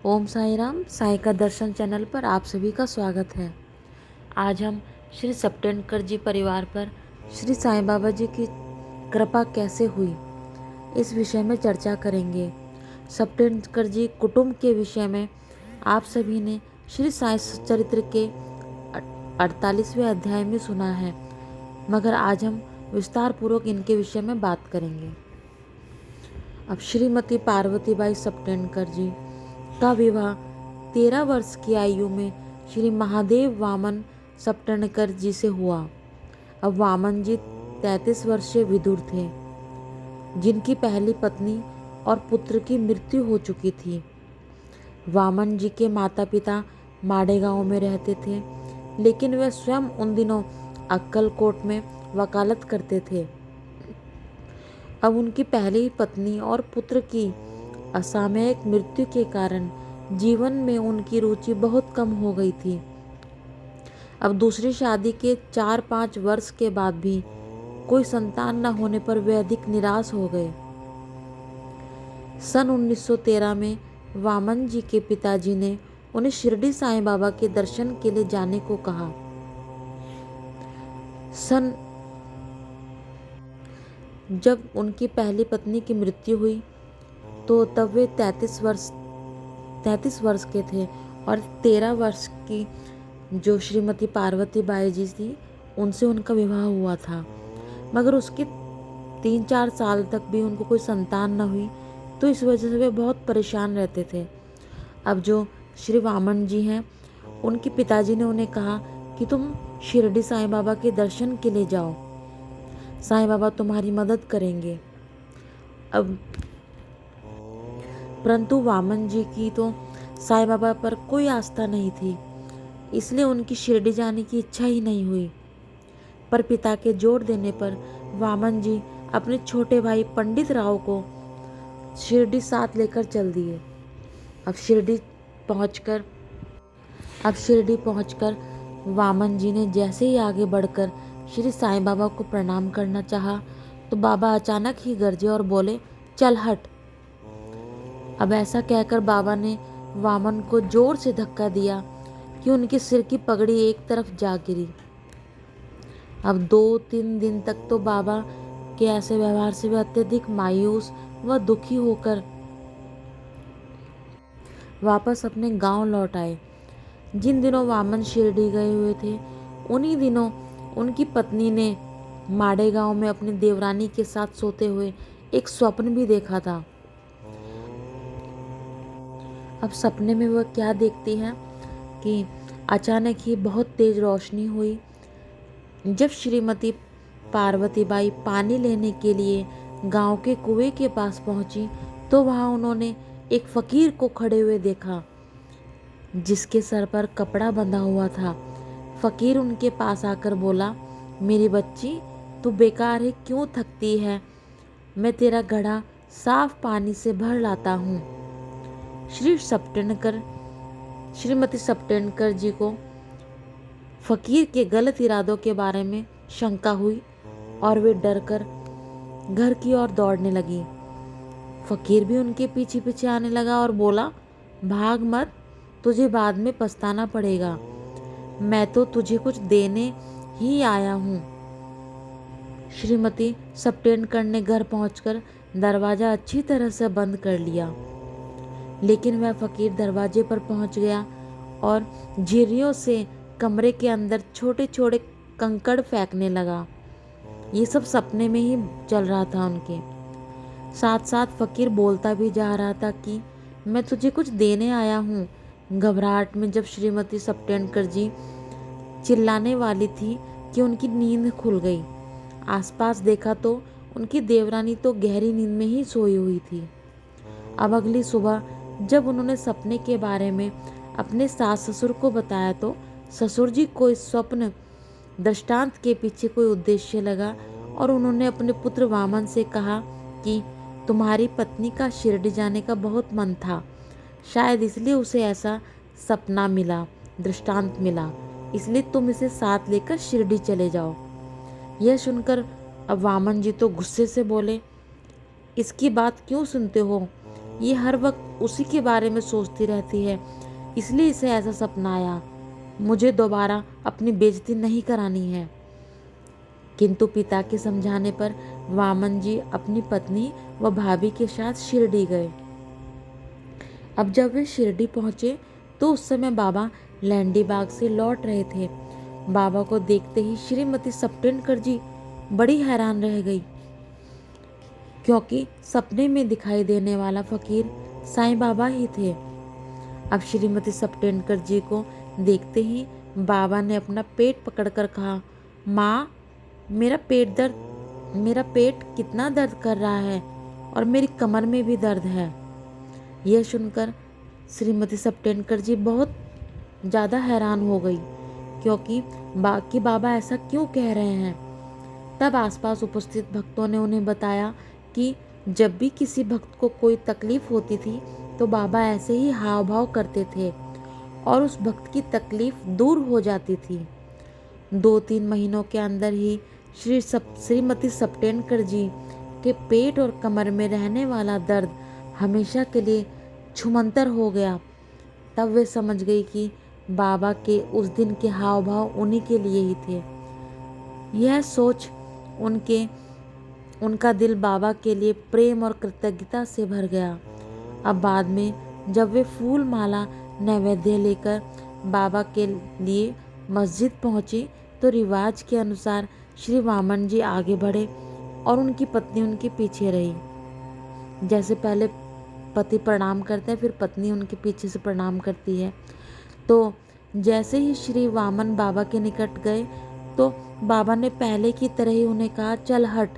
ओम साई राम। साई का दर्शन चैनल पर आप सभी का स्वागत है। आज हम श्री सप्टेनकर जी परिवार पर श्री साईं बाबा जी की कृपा कैसे हुई, इस विषय में चर्चा करेंगे। सप्टेनकर जी कुटुंब के विषय में आप सभी ने श्री साई चरित्र के 48वें अध्याय में सुना है, मगर आज हम विस्तार पूर्वक इनके विषय में बात करेंगे। अब श्रीमती पार्वतीबाई सप्टेनकर जी का विवाह 13 वर्ष की आयु में श्री महादेव वामन सप्टेनकर जी से हुआ। अब वामन जी 33 वर्षीय विदुर थे, जिनकी पहली पत्नी और पुत्र की मृत्यु हो चुकी थी। वामन जी के माता पिता माडेगांव में रहते थे, लेकिन वे स्वयं उन दिनों अक्कलकोट में वकालत करते थे। अब उनकी पहली पत्नी और पुत्र की असामयिक मृत्यु के कारण जीवन में उनकी रुचि बहुत कम हो गई थी। अब दूसरी शादी के 4-5 वर्ष के बाद भी कोई संतान न होने पर वे अधिक निराश हो गए। सन 1913 में वामन जी के पिताजी ने उन्हें शिरडी साईं बाबा के दर्शन के लिए जाने को कहा। जब उनकी पहली पत्नी की मृत्यु हुई तो तब वे 33 वर्ष के थे और 13 वर्ष की जो श्रीमती पार्वती बाई जी थी, उनसे उनका विवाह हुआ था। मगर उसके 3-4 साल तक भी उनको कोई संतान न हुई, तो इस वजह से वे बहुत परेशान रहते थे। अब जो श्री वामन जी हैं, उनके पिताजी ने उन्हें कहा कि तुम शिरडी साईं बाबा के दर्शन के लिए जाओ, साईं बाबा तुम्हारी मदद करेंगे। अब परंतु वामन जी की तो साईं बाबा पर कोई आस्था नहीं थी, इसलिए उनकी शिरडी जाने की इच्छा ही नहीं हुई। पर पिता के जोर देने पर वामन जी अपने छोटे भाई पंडित राव को शिरडी साथ लेकर चल दिए। अब शिरडी पहुंचकर वामन जी ने जैसे ही आगे बढ़कर श्री साईं बाबा को प्रणाम करना चाहा, तो बाबा अचानक ही गरजे और बोले, चल हट। अब ऐसा कहकर बाबा ने वामन को जोर से धक्का दिया कि उनके सिर की पगड़ी एक तरफ जा गिरी। अब 2-3 दिन तक तो बाबा के ऐसे व्यवहार से वे अत्यधिक मायूस व दुखी होकर वापस अपने गांव लौट आए। जिन दिनों वामन शिरडी गए हुए थे, उन्हीं दिनों उनकी पत्नी ने माडेगांव में अपनी देवरानी के साथ सोते हुए एक स्वप्न भी देखा था। अब सपने में वह क्या देखती है कि अचानक ही बहुत तेज रोशनी हुई। जब श्रीमती पार्वतीबाई पानी लेने के लिए गांव के कुएं के पास पहुंची, तो वहां उन्होंने एक फकीर को खड़े हुए देखा, जिसके सर पर कपड़ा बंधा हुआ था। फकीर उनके पास आकर बोला, मेरी बच्ची, तू बेकार है, क्यों थकती है? मैं तेरा घड़ा साफ पानी से भर लाता हूँ। श्रीमती सप्टेनकर जी को फकीर के गलत इरादों के बारे में शंका हुई और वे डरकर घर की ओर दौड़ने लगी। फकीर भी उनके पीछे पीछे आने लगा और बोला, भाग मत, तुझे बाद में पछताना पड़ेगा। मैं तो तुझे कुछ देने ही आया हूँ। श्रीमती सप्टेनकर ने घर पहुंचकर दरवाजा अच्छी तरह से बंद कर लिया, लेकिन वह फकीर दरवाजे पर पहुंच गया और झिर्रियों से कमरे के अंदर छोटे छोटे कंकड़ फेंकने लगा। ये सब सपने में ही चल रहा था उनके साथ साथ। फकीर बोलता भी जा रहा था कि मैं तुझे कुछ देने आया हूँ। घबराहट में जब श्रीमती सप्टेनकर जी चिल्लाने वाली थी कि उनकी नींद खुल गई। आसपास देखा तो उनकी देवरानी तो गहरी नींद में ही सोई हुई थी। अब अगली सुबह जब उन्होंने सपने के बारे में अपने सास ससुर को बताया, तो ससुर जी को इस स्वप्न दृष्टांत के पीछे कोई उद्देश्य लगा और उन्होंने अपने पुत्र वामन से कहा कि तुम्हारी पत्नी का शिरडी जाने का बहुत मन था, शायद इसलिए उसे ऐसा सपना मिला, दृष्टांत मिला, इसलिए तुम इसे साथ लेकर शिरडी चले जाओ। यह सुनकर अब वामन जी तो गुस्से से बोले, इसकी बात क्यों सुनते हो? ये हर वक्त उसी के बारे में सोचती रहती है, इसलिए इसे ऐसा सपना आया। मुझे दोबारा अपनी बेइज्जती नहीं करानी है। किंतु पिता के समझाने पर वामन जी अपनी पत्नी व भाभी के साथ शिरडी गए। अब जब वे शिरडी पहुंचे तो उस समय बाबा लैंडी बाग से लौट रहे थे। बाबा को देखते ही श्रीमती सप्टेनकर जी बड़ी हैरान रह गई, क्योंकि सपने में दिखाई देने वाला फकीर साईं बाबा ही थे। अब श्रीमती सप्टेनकर जी को देखते ही बाबा ने अपना पेट पकड़कर कहा, माँ, मेरा पेट कितना दर्द कर रहा है और मेरी कमर में भी दर्द है। यह सुनकर श्रीमती सप्टेनकर जी बहुत ज़्यादा हैरान हो गई, क्योंकि बाबा ऐसा क्यों कह रहे हैं। तब आसपास उपस्थित भक्तों ने उन्हें बताया कि जब भी किसी भक्त को कोई तकलीफ होती थी तो बाबा ऐसे ही हाव भाव करते थे और उस भक्त की तकलीफ दूर हो जाती थी। 2-3 महीनों के अंदर ही श्रीमती सप्टेनकर जी के पेट और कमर में रहने वाला दर्द हमेशा के लिए छूमंतर हो गया। तब वे समझ गई कि बाबा के उस दिन के हाव भाव उन्हीं के लिए ही थे। यह सोच उनका दिल बाबा के लिए प्रेम और कृतज्ञता से भर गया। अब बाद में जब वे फूल माला नैवेद्य लेकर बाबा के लिए मस्जिद पहुँचे तो रिवाज के अनुसार श्री वामन जी आगे बढ़े और उनकी पत्नी उनके पीछे रही। जैसे पहले पति प्रणाम करते हैं, फिर पत्नी उनके पीछे से प्रणाम करती है। तो जैसे ही श्री वामन बाबा के निकट गए तो बाबा ने पहले की तरह ही उन्हें कहा, चल हट।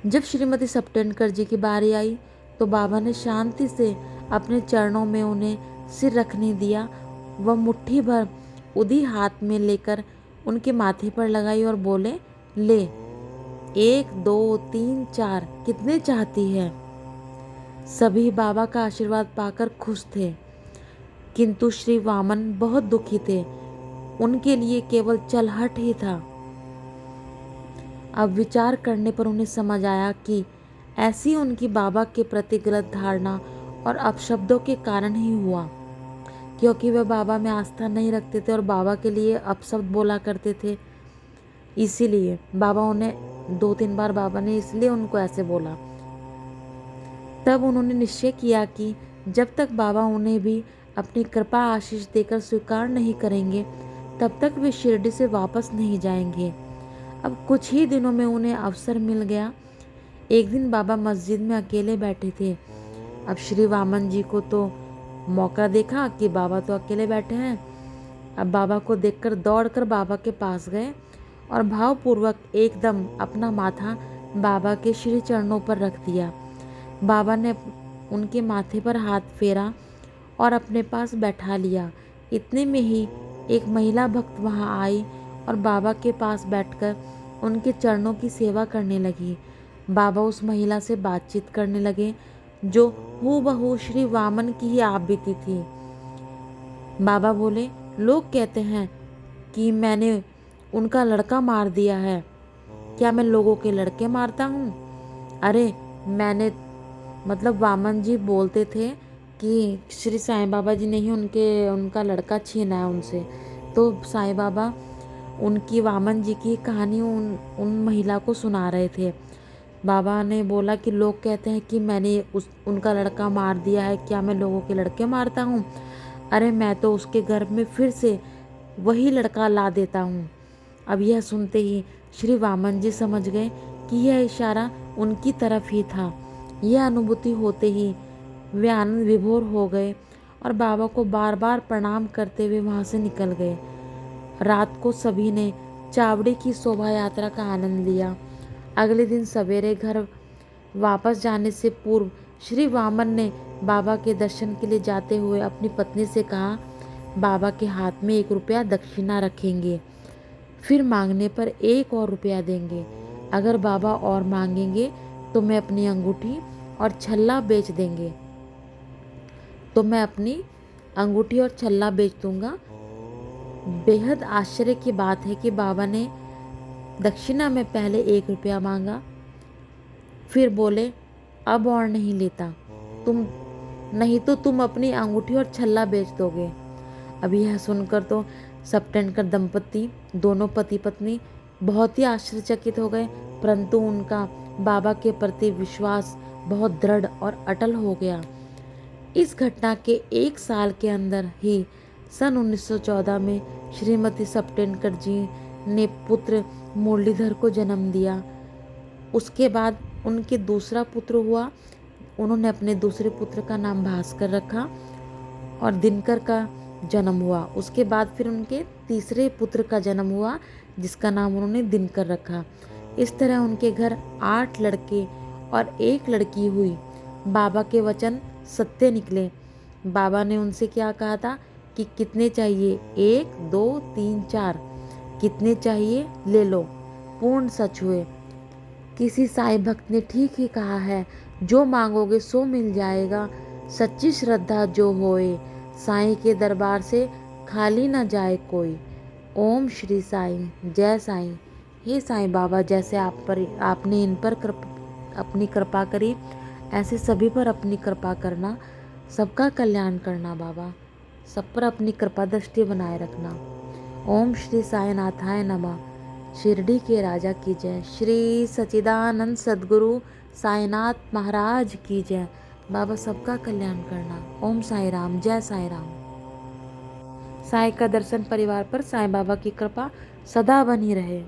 जब श्रीमती सप्टेनकर जी की बारी आई तो बाबा ने शांति से अपने चरणों में उन्हें सिर रखने दिया। वह मुट्ठी भर उदी हाथ में लेकर उनके माथे पर लगाई और बोले, ले, 1 2 3 4 कितने चाहती है। सभी बाबा का आशीर्वाद पाकर खुश थे, किंतु श्री वामन बहुत दुखी थे। उनके लिए केवल चलहट ही था। अब विचार करने पर उन्हें समझ आया कि ऐसी उनकी बाबा के प्रति गलत धारणा और अपशब्दों के कारण ही हुआ, क्योंकि वे बाबा में आस्था नहीं रखते थे और बाबा के लिए अपशब्द बोला करते थे। इसीलिए बाबा उन्हें 2-3 बार बाबा ने इसलिए उनको ऐसे बोला। तब उन्होंने निश्चय किया कि जब तक बाबा उन्हें भी अपनी कृपा आशीष देकर स्वीकार नहीं करेंगे तब तक वे शिरडी से वापस नहीं जाएंगे। अब कुछ ही दिनों में उन्हें अवसर मिल गया। एक दिन बाबा मस्जिद में अकेले बैठे थे। अब श्री वामन जी को तो मौका देखा कि बाबा तो अकेले बैठे हैं। अब बाबा को देखकर दौड़कर बाबा के पास गए और भावपूर्वक एकदम अपना माथा बाबा के श्री चरणों पर रख दिया। बाबा ने उनके माथे पर हाथ फेरा और अपने पास बैठा लिया। इतने में ही एक महिला भक्त वहां आई और बाबा के पास बैठकर उनके चरणों की सेवा करने लगी। बाबा उस महिला से बातचीत करने लगे, जो हूबहू श्री वामन की ही आप बीती थी। बाबा बोले, लोग कहते हैं कि मैंने उनका लड़का मार दिया है। क्या मैं लोगों के लड़के मारता हूँ? अरे मैंने वामन जी बोलते थे कि श्री साईं बाबा जी ने ही उनका लड़का छीना है उनसे। तो साईं बाबा उनकी वामन जी की कहानी उन महिला को सुना रहे थे। बाबा ने बोला कि लोग कहते हैं कि मैंने उनका लड़का मार दिया है। क्या मैं लोगों के लड़के मारता हूँ? अरे मैं तो उसके गर्भ में फिर से वही लड़का ला देता हूँ। अब यह सुनते ही श्री वामन जी समझ गए कि यह इशारा उनकी तरफ ही था। यह अनुभूति होते ही वे आनंद विभोर हो गए और बाबा को बार बार प्रणाम करते हुए वहाँ से निकल गए। रात को सभी ने चावड़ी की शोभा यात्रा का आनंद लिया। अगले दिन सवेरे घर वापस जाने से पूर्व श्री वामन ने बाबा के दर्शन के लिए जाते हुए अपनी पत्नी से कहा, बाबा के हाथ में 1 रुपया दक्षिणा रखेंगे, फिर मांगने पर 1 और रुपया देंगे। अगर बाबा और मांगेंगे तो मैं अपनी अंगूठी और छल्ला बेच देंगे दूंगा। बेहद आश्चर्य की बात है कि बाबा ने दक्षिणा में पहले 1 रुपया मांगा, फिर बोले अब और नहीं लेता। तुम नहीं तो तुम अपनी अंगूठी और छल्ला बेच दोगे। अभी यह सुनकर तो सप्टेनकर दंपति, दोनों पति पत्नी, बहुत ही आश्चर्यचकित हो गए, परंतु उनका बाबा के प्रति विश्वास बहुत दृढ़ और अटल हो गया। इस घटना के 1 साल के अंदर ही सन 1914 में श्रीमती सप्टेनकर जी ने पुत्र मुरलीधर को जन्म दिया। उसके बाद उनके दूसरा पुत्र हुआ। उन्होंने अपने दूसरे पुत्र का नाम भास्कर रखा और दिनकर का जन्म हुआ। उसके बाद फिर उनके तीसरे पुत्र का जन्म हुआ जिसका नाम उन्होंने दिनकर रखा। इस तरह उनके घर 8 लड़के और 1 लड़की हुई। बाबा के वचन सत्य निकले। बाबा ने उनसे क्या कहा था कि कितने चाहिए, 1 2 3 4, कितने चाहिए ले लो। पूर्ण सच हुए। किसी साईं भक्त ने ठीक ही कहा है, जो मांगोगे सो मिल जाएगा। सच्ची श्रद्धा जो होए, साईं के दरबार से खाली न जाए कोई। ओम श्री साईं, जय साईं। हे साईं बाबा, जैसे आपने इन पर अपनी कृपा करी, ऐसे सभी पर अपनी कृपा करना, सबका कल्याण करना बाबा, सब पर अपनी कृपा दृष्टि बनाए रखना। ओम श्री साईनाथाय नमः। शिरडी के राजा की जय। श्री सच्चिदानंद सद्गुरु साईनाथ महाराज की जय। बाबा सबका कल्याण करना। ओम साई राम, जय साई राम। साईं का दर्शन परिवार पर साईं बाबा की कृपा सदा बनी रहे।